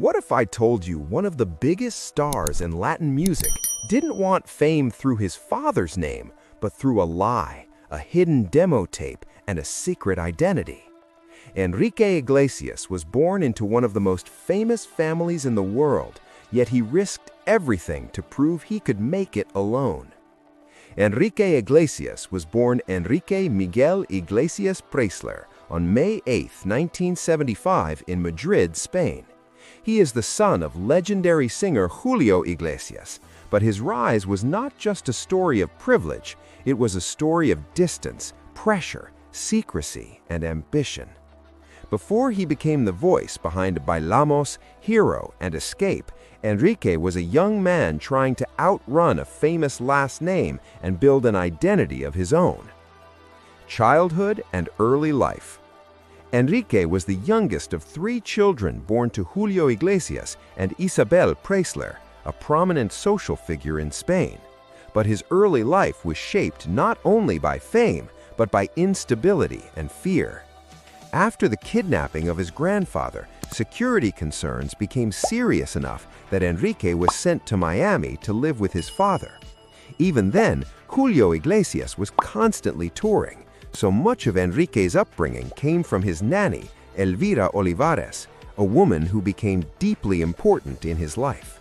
What if I told you one of the biggest stars in Latin music didn't want fame through his father's name, but through a lie, a hidden demo tape, and a secret identity? Enrique Iglesias was born into one of the most famous families in the world, yet he risked everything to prove he could make it alone. Enrique Iglesias was born Enrique Miguel Iglesias Preisler on May 8, 1975 in Madrid, Spain. He is the son of legendary singer Julio Iglesias, but his rise was not just a story of privilege, it was a story of distance, pressure, secrecy, and ambition. Before he became the voice behind Bailamos, Hero, and Escape, Enrique was a young man trying to outrun a famous last name and build an identity of his own. Childhood and early life. Enrique was the youngest of 3 children born to Julio Iglesias and Isabel Preisler, a prominent social figure in Spain. But his early life was shaped not only by fame, but by instability and fear. After the kidnapping of his grandfather, security concerns became serious enough that Enrique was sent to Miami to live with his father. Even then, Julio Iglesias was constantly touring, so much of Enrique's upbringing came from his nanny, Elvira Olivares, a woman who became deeply important in his life.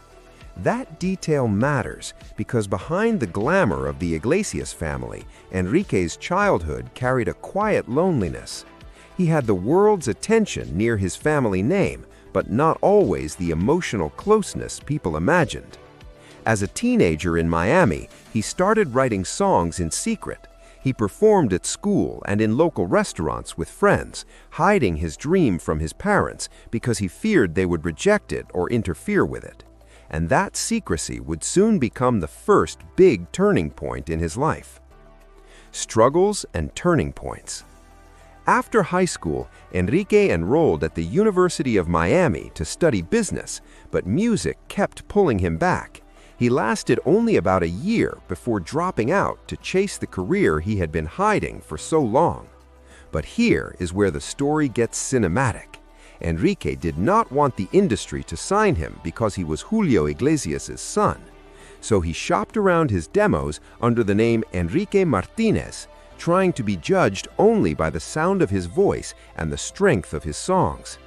That detail matters because behind the glamour of the Iglesias family, Enrique's childhood carried a quiet loneliness. He had the world's attention near his family name, but not always the emotional closeness people imagined. As a teenager in Miami, he started writing songs in secret. He performed at school and in local restaurants with friends, hiding his dream from his parents because he feared they would reject it or interfere with it. And that secrecy would soon become the first big turning point in his life. Struggles and turning points. After high school, Enrique enrolled at the University of Miami to study business, but music kept pulling him back. He lasted only about a year before dropping out to chase the career he had been hiding for so long. But here is where the story gets cinematic. Enrique did not want the industry to sign him because he was Julio Iglesias' son. So he shopped around his demos under the name Enrique Martinez, trying to be judged only by the sound of his voice and the strength of his songs.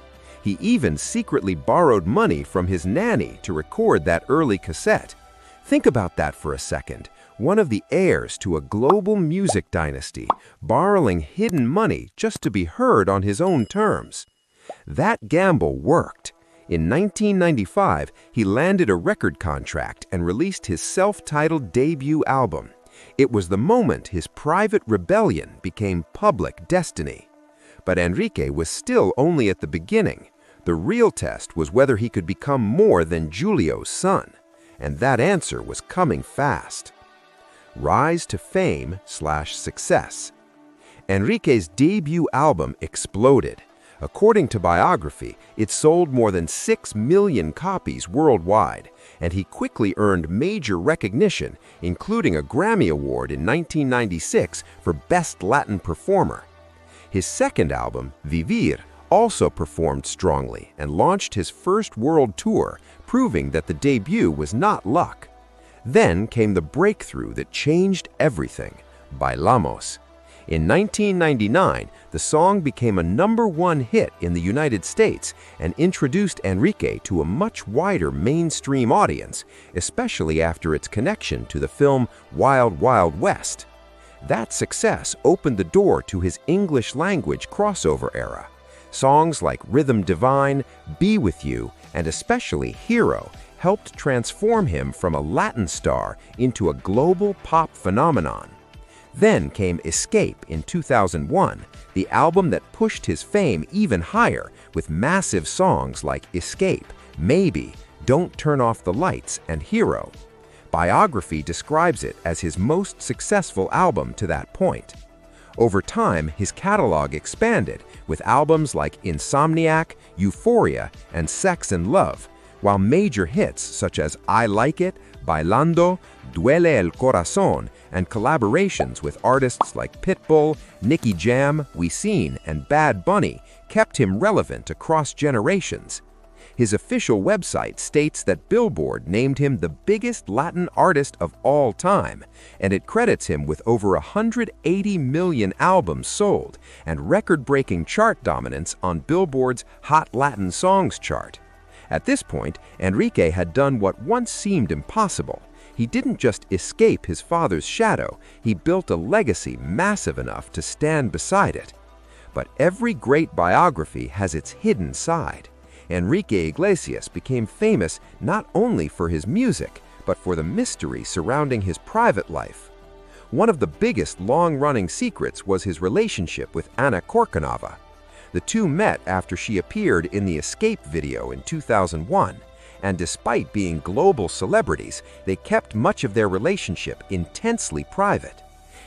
He even secretly borrowed money from his nanny to record that early cassette. Think about that for a second. One of the heirs to a global music dynasty, borrowing hidden money just to be heard on his own terms. That gamble worked. In 1995, he landed a record contract and released his self-titled debut album. It was the moment his private rebellion became public destiny. But Enrique was still only at the beginning. The real test was whether he could become more than Julio's son. And that answer was coming fast. Rise to fame/success. Enrique's debut album exploded. According to Biography, it sold more than 6 million copies worldwide, and he quickly earned major recognition, including a Grammy Award in 1996 for Best Latin Performer. His second album, Vivir, also performed strongly and launched his first world tour, proving that the debut was not luck. Then came the breakthrough that changed everything, Bailamos. In 1999, the song became a #1 hit in the United States and introduced Enrique to a much wider mainstream audience, especially after its connection to the film Wild Wild West. That success opened the door to his English-language crossover era. Songs like Rhythm Divine, Be With You, and especially Hero helped transform him from a Latin star into a global pop phenomenon. Then came Escape in 2001, the album that pushed his fame even higher with massive songs like Escape, Maybe, Don't Turn Off the Lights, and Hero. Biography describes it as his most successful album to that point. Over time, his catalog expanded with albums like Insomniac, Euphoria, and Sex and Love, while major hits such as I Like It, Bailando, Duele el Corazón, and collaborations with artists like Pitbull, Nicky Jam, Wisin, and Bad Bunny kept him relevant across generations. His official website states that Billboard named him the biggest Latin artist of all time, and it credits him with over 180 million albums sold and record-breaking chart dominance on Billboard's Hot Latin Songs chart. At this point, Enrique had done what once seemed impossible. He didn't just escape his father's shadow, he built a legacy massive enough to stand beside it. But every great biography has its hidden side. Enrique Iglesias became famous not only for his music, but for the mystery surrounding his private life. One of the biggest long-running secrets was his relationship with Anna Kournikova. The two met after she appeared in the Escape video in 2001, and despite being global celebrities, they kept much of their relationship intensely private.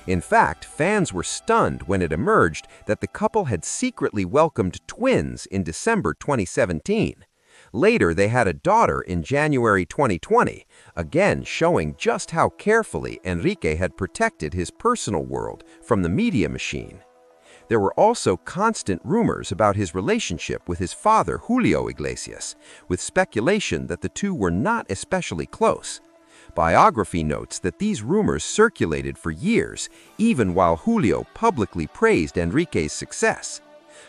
In fact, fans were stunned when it emerged that the couple had secretly welcomed twins in December 2017. Later, they had a daughter in January 2020, again showing just how carefully Enrique had protected his personal world from the media machine. There were also constant rumors about his relationship with his father, Julio Iglesias, with speculation that the two were not especially close. Biography notes that these rumors circulated for years, even while Julio publicly praised Enrique's success.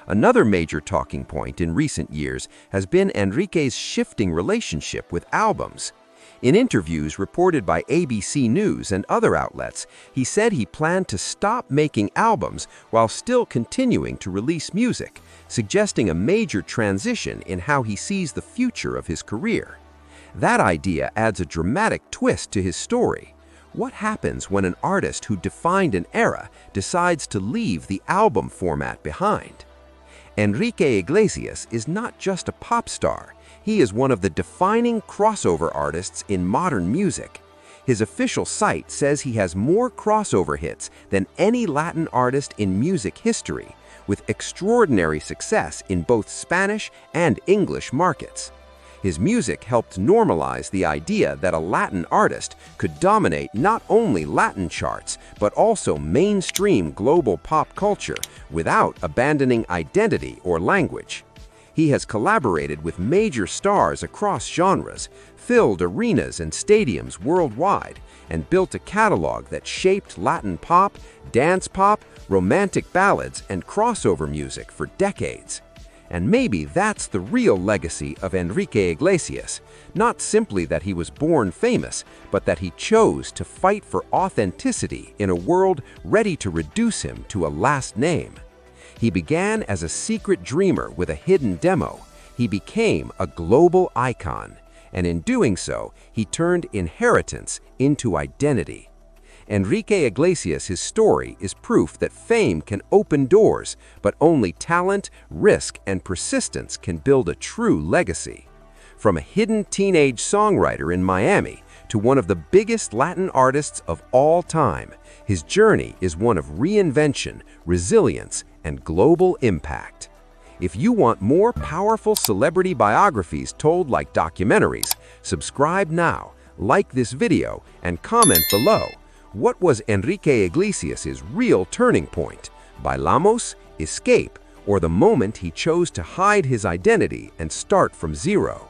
Another major talking point in recent years has been Enrique's shifting relationship with albums. In interviews reported by ABC News and other outlets, he said he planned to stop making albums while still continuing to release music, suggesting a major transition in how he sees the future of his career. That idea adds a dramatic twist to his story. What happens when an artist who defined an era decides to leave the album format behind? Enrique Iglesias is not just a pop star. He is one of the defining crossover artists in modern music. His official site says he has more crossover hits than any Latin artist in music history, with extraordinary success in both Spanish and English markets. His music helped normalize the idea that a Latin artist could dominate not only Latin charts, but also mainstream global pop culture without abandoning identity or language. He has collaborated with major stars across genres, filled arenas and stadiums worldwide, and built a catalog that shaped Latin pop, dance pop, romantic ballads, and crossover music for decades. And maybe that's the real legacy of Enrique Iglesias, not simply that he was born famous, but that he chose to fight for authenticity in a world ready to reduce him to a last name. He began as a secret dreamer with a hidden demo. He became a global icon, and in doing so, he turned inheritance into identity. Enrique Iglesias' story is proof that fame can open doors, but only talent, risk, and persistence can build a true legacy. From a hidden teenage songwriter in Miami to one of the biggest Latin artists of all time, his journey is one of reinvention, resilience, and global impact. If you want more powerful celebrity biographies told like documentaries, subscribe now, like this video, and comment below. What was Enrique Iglesias' real turning point? Bailamos, Escape, or the moment he chose to hide his identity and start from zero?